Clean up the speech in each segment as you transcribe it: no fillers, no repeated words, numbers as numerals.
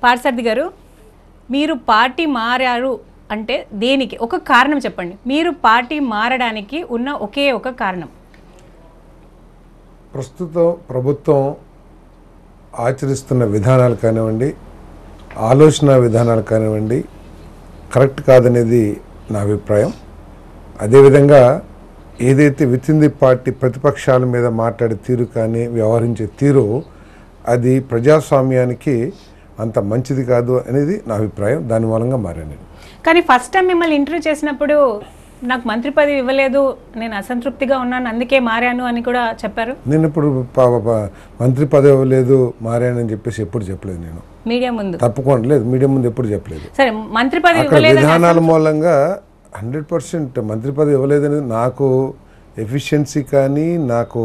పార్సారథి గారు, మీరు పార్టీ మారారు అంటే దేనికి? ఒక కారణం చెప్పండి. మీరు పార్టీ మారడానికి ఉన్న ఒకే ఒక కారణం. ప్రస్తుతం ప్రభుత్వం ఆచరిస్తున్న విధానాలు కానివ్వండి, ఆలోచన విధానాలు కానివ్వండి, కరెక్ట్ కాదనేది నా అభిప్రాయం. అదేవిధంగా ఏదైతే విత్ ఇన్ ది పార్టీ ప్రతిపక్షాల మీద మాట్లాడే తీరు కానీ, వ్యవహరించే తీరు అది ప్రజాస్వామ్యానికి అంత మంచిది కాదు అనేది నా అభిప్రాయం. దాని మూలంగా మారాను నేను. కానీ ఫస్ట్ టైం మిమ్మల్ని ఇంటర్వ్యూ చేసినప్పుడు నాకు మంత్రి పదవి ఇవ్వలేదు, నేను అసంతృప్తిగా ఉన్నాను, అందుకే మారాను అని కూడా చెప్పారు. నేను ఇప్పుడు మంత్రి పదవి ఇవ్వలేదు మారానని చెప్పేసి ఎప్పుడు చెప్పలేదు నేను. మీడియా ముందు తప్పకుండా లేదు, మీడియా ముందు ఎప్పుడు చెప్పలేదు. సరే, మంత్రి పదవి అక్కడ విధానాల మూలంగా 100% మంత్రి పదవి ఇవ్వలేదని నాకు ఎఫిషియన్సీ కానీ, నాకు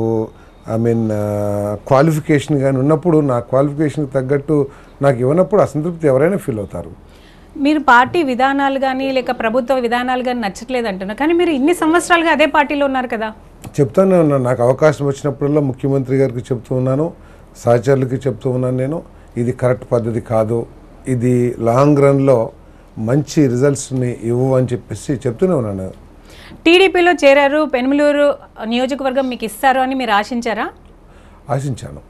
క్వాలిఫికేషన్ కానీ ఉన్నప్పుడు, నా క్వాలిఫికేషన్కి తగ్గట్టు నాకు ఇవ్వనప్పుడు అసంతృప్తి ఎవరైనా ఫీల్ అవుతారు. మీరు పార్టీ విధానాలు కానీ లేక ప్రభుత్వ విధానాలు కానీ నచ్చట్లేదు అంటున్నారు, కానీ మీరు ఇన్ని సంవత్సరాలుగా అదే పార్టీలో ఉన్నారు కదా. చెప్తానే ఉన్నాను, నాకు అవకాశం వచ్చినప్పుడల్లా ముఖ్యమంత్రి గారికి చెప్తూ ఉన్నాను, సహచరులకి చెప్తూ ఉన్నాను. నేను ఇది కరెక్ట్ పద్ధతి కాదు, ఇది లాంగ్ రన్లో మంచి రిజల్ట్స్ని ఇవ్వు అని చెప్పేసి చెప్తూనే ఉన్నాను. టీడీపీలో చేరారు, పెనుమలూరు నియోజకవర్గం మీకు ఇస్తారు అని మీరు ఆశించారా? ఆశించాను.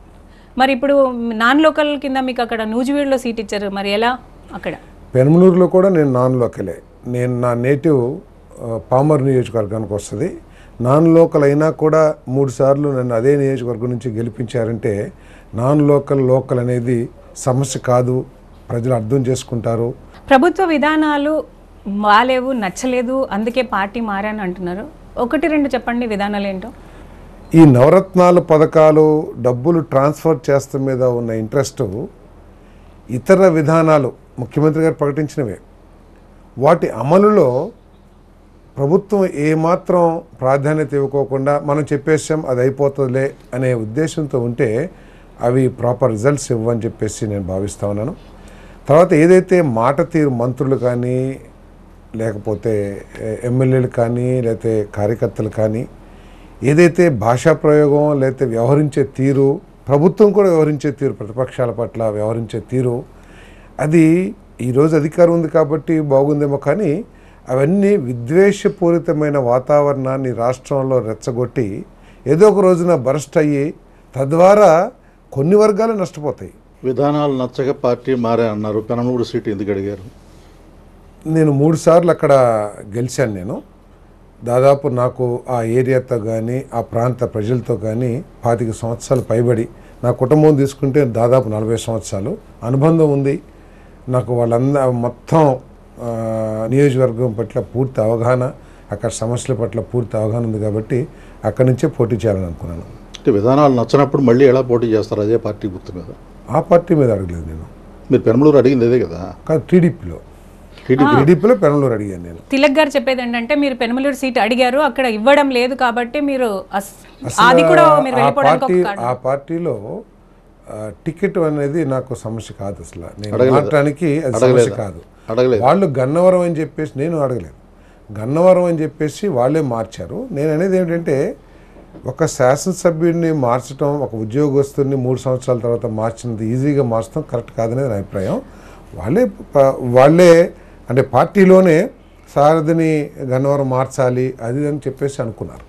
మరి ఇప్పుడు నాన్ లోకల్ కింద మీకు అక్కడ నూజివీడులో సీట్ ఇచ్చారు, మరి ఎలా? అక్కడ పెనుమలూరులో కూడా నేను నాన్ లోకలే. నేను నా నేటివ్ పామర్ నియోజకవర్గానికి వస్తుంది. నాన్ లోకల్ అయినా కూడా 3 సార్లు నన్ను అదే నియోజకవర్గం నుంచి గెలిపించారంటే నాన్ లోకల్ అనేది సమస్య కాదు, ప్రజలు అర్థం చేసుకుంటారు. ప్రభుత్వ విధానాలు బాలేవు, నచ్చలేదు, అందుకే పార్టీ మారాను అంటున్నారు. 1-2 చెప్పండి విధానాలు ఏంటో. ఈ నవరత్నాలు పథకాలు, డబ్బులు ట్రాన్స్ఫర్ చేస్తం మీద ఉన్న ఇంట్రెస్ట్ ఇతర విధానాలు ముఖ్యమంత్రి గారు ప్రకటించినవే, వాటి అమలులో ప్రభుత్వం ఏమాత్రం ప్రాధాన్యత ఇవ్వకోకుండా మనం చెప్పేసాం అది అయిపోతుందిలే అనే ఉద్దేశంతో ఉంటే అవి ప్రాపర్ రిజల్ట్స్ ఇవ్వని చెప్పేసి నేను భావిస్తూ ఉన్నాను. తర్వాత ఏదైతే మాట తీరు మంత్రులు కానీ, లేకపోతే ఎమ్మెల్యేలు కానీ, లేకపోతే కార్యకర్తలు కానీ ఏదైతే భాషా ప్రయోగం లేకపోతే వ్యవహరించే తీరు, ప్రభుత్వం కూడా వ్యవహరించే తీరు, ప్రతిపక్షాల పట్ల వ్యవహరించే తీరు, అది ఈరోజు అధికారం ఉంది కాబట్టి బాగుందేమో, కానీ అవన్నీ విద్వేషపూరితమైన వాతావరణాన్ని రాష్ట్రంలో రెచ్చగొట్టి ఏదో ఒక రోజున బరస్ట్ అయ్యి తద్వారా కొన్ని వర్గాలు నష్టపోతాయి. విధానాలు నచ్చక పార్టీ మారే అన్నారు. పెనమలూరు సీటు ఎందుకు అడిగారు? నేను 3 సార్లు అక్కడ గెలిచాను. నేను దాదాపు నాకు ఆ ఏరియాతో కానీ, ఆ ప్రాంత ప్రజలతో కానీ 25 సంవత్సరాలు పైబడి, నా కుటుంబం తీసుకుంటే దాదాపు 40 సంవత్సరాలు అనుబంధం ఉంది. నాకు మొత్తం నియోజకవర్గం పట్ల పూర్తి అవగాహన, అక్కడ సమస్యల పట్ల పూర్తి అవగాహన ఉంది కాబట్టి అక్కడి నుంచే పోటీ చేయాలని అనుకున్నాను. విధానాలు నచ్చినప్పుడు మళ్ళీ ఎలా పోటీ చేస్తారు? అదే పార్టీ గుర్తు మీద? ఆ పార్టీ మీద అడగలేదు నేను. మీరు పెనమలూరు అడిగింది అదే కదా? కాదు, టీడీపీలో పెనమలూరు అడిగాను నేను. తిలక్ గారు చెప్పేది ఏంటంటే మీరు పెనమలూరు సీట్ అడిగారు, అక్కడ ఇవ్వడం లేదు కాబట్టి మీరు అది కూడా మీరు వెళ్ళిపోవడానికి ఆ పార్టీలో టికెట్ అనేది నాకు సమస్య కాదు. అసలు నేను మాట్లాడడానికి అది సమస్య కాదు. వాళ్ళు గన్నవరం అని చెప్పేసి, నేను అడగలేదు, గన్నవరం అని చెప్పేసి వాళ్ళే మార్చారు. నేను అనేది ఏంటంటే ఒక శాసనసభ్యుడిని మార్చడం, ఒక ఉద్యోగస్తుడిని 3 సంవత్సరాల తర్వాత మార్చినది ఈజీగా మార్చడం కరెక్ట్ కాదనేది నా అభిప్రాయం. వాళ్ళే అంటే పార్టీలోనే సారథిని గన్నవరం మార్చాలి అది అని చెప్పేసి అనుకున్నారు.